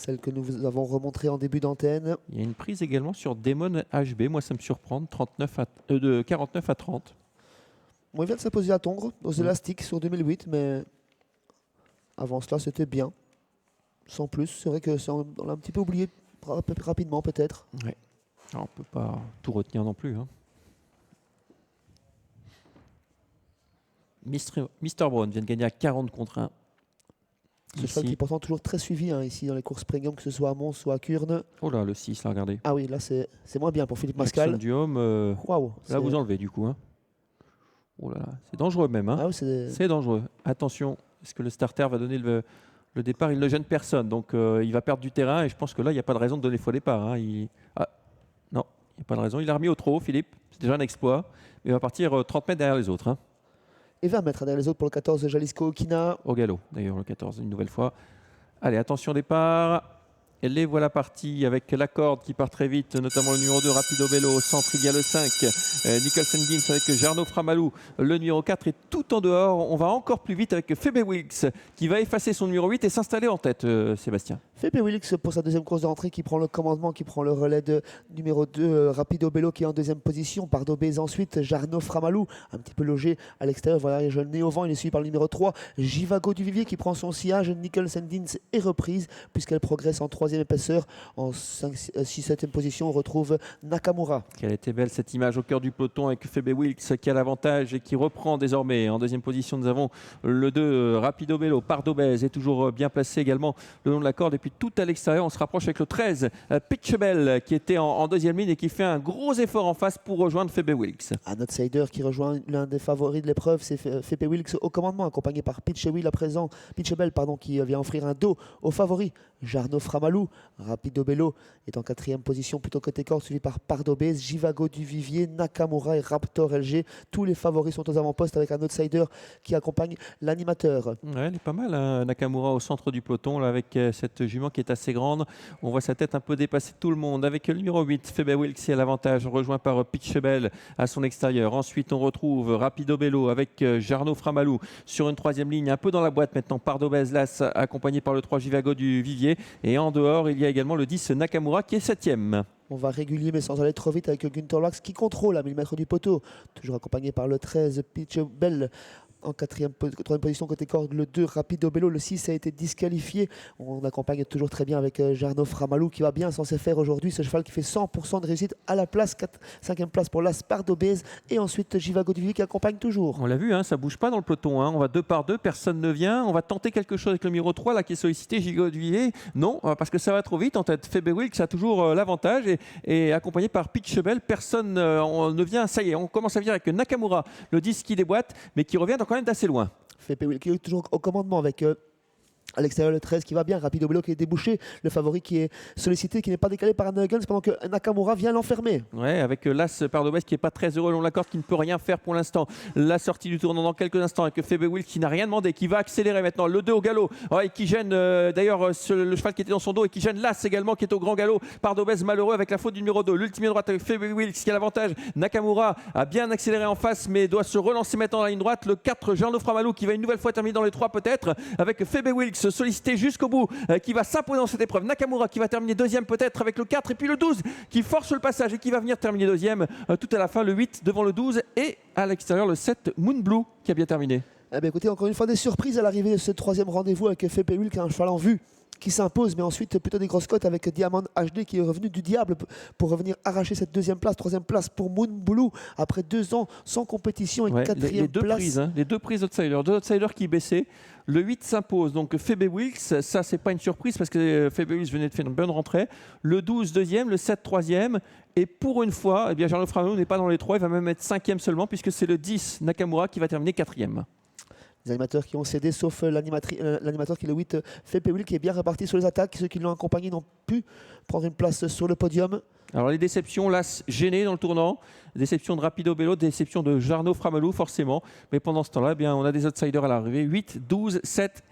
celle que nous avons remontrée en début d'antenne. Il y a une prise également sur Demon HB. Moi, ça me surprend, de 49 à 30. Bon, il vient de s'imposer à Tongres, aux élastiques sur 2008, mais avant cela, c'était bien. Sans plus, c'est vrai que on l'a un petit peu oublié rapidement, peut-être. Ouais. Alors, on ne peut pas tout retenir non plus. Hein. Mr. Brown vient de gagner à 40 contre 1. Ce cheval qui est pourtant toujours très suivi ici dans les courses premium, que ce soit à Mons ou à Kurne. Oh là, le 6, là, regardez. Ah oui, là c'est moins bien pour Philippe Mascal. Waouh, là, vous enlevez du coup. Hein. Oh là là, c'est dangereux même. Hein. Ah oui, c'est dangereux. Attention, est-ce que le starter va donner le départ? Il ne gêne personne, donc il va perdre du terrain. Et je pense que là, il n'y a pas de raison de donner faux départ. Hein. Non, il n'y a pas de raison. Il a remis au trot, Philippe. C'est déjà un exploit. Il va partir 30 mètres derrière les autres. Hein. Et 20 mètres derrière les autres pour le 14 de Jalisco Okina. Au galop, d'ailleurs, le 14, une nouvelle fois. Allez, attention départ. Et les voilà partis avec la corde qui part très vite, notamment le numéro 2, Rapido Bello. Au centre, il y a le 5, Nicholson Dims avec Jarno Framalou. Le numéro 4 est tout en dehors. On va encore plus vite avec Febe Wilkes qui va effacer son numéro 8 et s'installer en tête, Sébastien. Febe Wilkes pour sa deuxième course de rentrée qui prend le commandement, qui prend le relais de numéro 2, Rapido Bello qui est en deuxième position. Pardo Bez ensuite, Jarno Framalou, un petit peu logé à l'extérieur. Voilà, le nez au vent, il est suivi par le numéro 3, Jivago du Vivier qui prend son sillage. Nicholson Dims est reprise puisqu'elle progresse en troisième épaisseur. En 6-7e position, on retrouve Nakamura. Quelle était belle cette image au cœur du peloton avec Febe Wilkes qui a l'avantage et qui reprend désormais. En deuxième position, nous avons le 2, Rapido Bello. Pardo Bez est toujours bien placé également le long de la corde. Et puis tout à l'extérieur, on se rapproche avec le 13, Pitchebel qui était en deuxième ligne et qui fait un gros effort en face pour rejoindre Febe Wilkes. Un outsider qui rejoint l'un des favoris de l'épreuve, c'est Febe Wilkes au commandement, accompagné par Pitchebel à présent. Pitchebel, qui vient offrir un dos au favori. Jarno Framalou. Rapido Bello est en 4e position, plutôt côté corde, suivi par Pardo Bez, Jivago du Vivier, Nakamura et Raptor LG. Tous les favoris sont aux avant-postes avec un outsider qui accompagne l'animateur. Ouais, elle est pas mal, hein, Nakamura au centre du peloton, là, avec cette jument qui est assez grande. On voit sa tête un peu dépasser tout le monde. Avec le numéro 8, Febe Wilkes à l'avantage, rejoint par Pitchebel à son extérieur. Ensuite, on retrouve Rapido Bello avec Jarno Framalou sur une 3e ligne, un peu dans la boîte maintenant. Pardo Bez, accompagné par le 3, Jivago du Vivier. Et en dehors, il y a également le 10, Nakamura, qui est 7e. On va régulier mais sans aller trop vite avec Günther Wax qui contrôle à 1000 mètres du poteau. Toujours accompagné par le 13, Pitchebel. En 3e position côté corde, le 2, Rapido Bello. Le 6 a été disqualifié. On accompagne toujours très bien avec Jarno Framalou qui va bien censé faire aujourd'hui. Ce cheval qui fait 100% de réussite à la place. 5e place pour l'As Pardo Bez. Et ensuite Jivago du Vivier qui accompagne toujours. On l'a vu, hein, ça bouge pas dans le peloton. Hein. On va 2 par 2, personne ne vient. On va tenter quelque chose avec le numéro 3 là, qui est sollicité, Jivago du Vivier. Non, parce que ça va trop vite. En tête, Febe Wilkes a toujours l'avantage et accompagné par Pitchebel. Personne ne vient. Ça y est, on commence à venir avec Nakamura, le 10 qui déboîte, mais qui revient quand même d'assez loin. Febe Wilkes qui est toujours au commandement avec à l'extérieur le 13 qui va bien, Rapido Bello qui est débouché, le favori qui est sollicité, qui n'est pas décalé par un Nuggets pendant que Nakamura vient l'enfermer. Ouais, avec l'As Pardo Bez qui n'est pas très heureux long la corde, qui ne peut rien faire pour l'instant. La sortie du tournant dans quelques instants avec Febe Wilkes qui n'a rien demandé, qui va accélérer maintenant. Le 2 au galop, et qui gêne d'ailleurs le cheval qui était dans son dos et qui gêne l'As également qui est au grand galop. Pardo Bez malheureux avec la faute du numéro 2. L'ultime droite avec Febe Wilkes qui a l'avantage. Nakamura a bien accéléré en face mais doit se relancer maintenant dans la ligne droite. Le 4, Jarno Framalou qui va une nouvelle fois terminer dans les 3 peut-être avec Febe Wilkes sollicité jusqu'au bout, qui va s'imposer dans cette épreuve. Nakamura qui va terminer 2e peut-être avec le 4 et puis le 12 qui force le passage et qui va venir terminer 2e tout à la fin. Le 8 devant le 12 et à l'extérieur le 7 Moonblue qui a bien terminé. Eh bien, écoutez, encore une fois des surprises à l'arrivée de ce 3e rendez-vous avec Febe Wilkes, un cheval en vue qui s'impose, mais ensuite plutôt des grosses cotes avec Diamond HD qui est revenu du diable pour revenir arracher cette 2e place, 3e place pour Moonblue après 2 ans sans compétition et 4e place. Prises, hein, les 2 prises d'outsiders, 2 outsiders qui baissaient. Le 8 s'impose, donc Febe Wilkes, ça c'est pas une surprise parce que Febe Wilkes venait de faire une bonne rentrée. Le 12 2e, le 7 3e. Et pour une fois, eh bien Jarno Framalou n'est pas dans les 3, il va même être 5e seulement puisque c'est le 10 Nakamura qui va terminer 4e. Les animateurs qui ont cédé, sauf l'animateur qui est le 8, Febe Wilkes, qui est bien réparti sur les attaques. Ceux qui l'ont accompagné n'ont pu prendre une place sur le podium. Alors les déceptions, l'As gêné dans le tournant, déception de Rapido Bello, déception de Jarno Framalou forcément. Mais pendant ce temps-là, eh bien, on a des outsiders à l'arrivée, 8, 12, 7